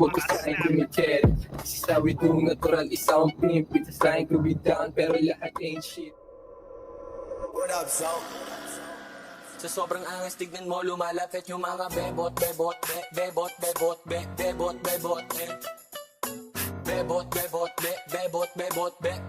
wag ka sa'kin kumikit. This is how we do, natural, isa akong pimp. It's trying to be down, pero lahat ain't shit. What up, so? Sa sobrang angas tignan mo lumalapit yung mga bebot, bebot, bebot, bebot, bebot, bebot, bebot, bebot, bebot, bebot,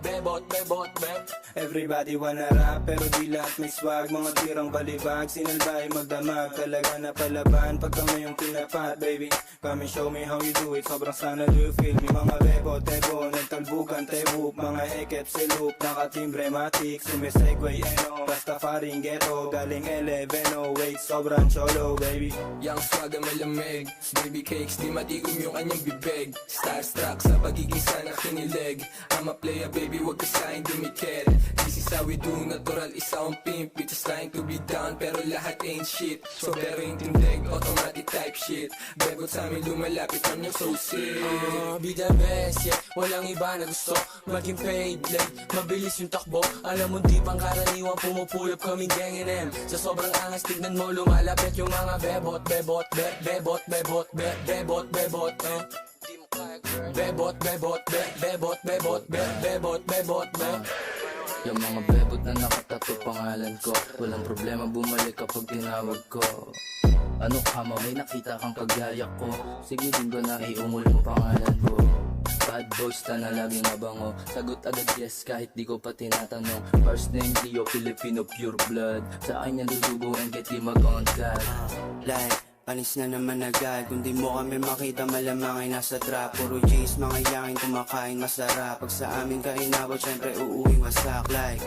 bebot, bebot, Everybody wanna rap pero di lahat may swag. Mga tirang balibag, sinalbahe magdamag. Talaga na palaban pag kami yung pinapat. Baby, come and show me how you do it. Sobrang sana do you feel me? Mga bebo, tebo, nagtalbukan, tebuk. Mga hekep, silup, nakatimbre, matik. Sumisegway, eno, basta faring ghetto. Galing eleveno, wait, sobrang cholo, baby. Yang swag ang malamig, baby cakes, di matigom yung anyang bibig. Starstruck sa pagiging sana kinilig. I'm a player baby, wag ka sa'kin dumikit. This is how we do, natural, isa akong pimp. We just trying to be down, pero lahat ain't shit. So pero yung tindig, automatic type shit. Bebot sa amin lumalapit, I'm your so sick. Be the best, yeah. Walang iba na gusto maging paid, like mabilis yung takbo. Alam mo di pang karaniwang pumupulap kaming gang NM. Sa sobrang angas tignan mo lumalapit yung mga bebot, bebot, bebot, bebot, bebot, bebot, Di mo kaya girl. Bebot, bebot, bebot, bebot, bebot, bebot, Yung mga bebot na nakatato pangalan ko, walang problema bumalik kapag tinawag ko. Ano kama, may nakita kang kagaya ko, sige din ba na iungol mo pangalan ko. Bad boys na laging mabango, sagot agad yes kahit di ko pa tinatanong. First name Leo, Filipino pure blood, sa akin yan duduguin kahit di mag-on God. Like, panis na naman agad. Kung di mo kami makita malamang ay nasa trap. Puro G's, mga yangin kumakain masarap. Pag sa amin ka inabot, syempre uuwing wasak. Like,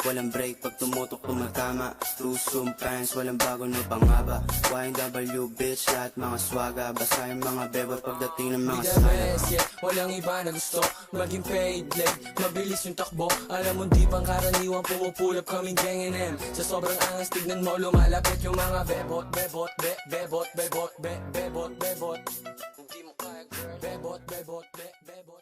walang break pag tumutok tumatama. True zoom pants, walang bago no pangaba. YNW bitch, lahat mga swaga. Basta yung mga bebot pagdating ng mga Be the sana. best, yeah. Walang iba na gusto maging paid, like mabilis yung takbo. Alam mo di pang karaniwang pumupulap kaming gang NM. Sa sobrang angas tignan mo lumalapit yung mga bebot, bebot, bebot, bebot, bebot, bebot. Di mo kaya girl. Bebot, bebot, bebot.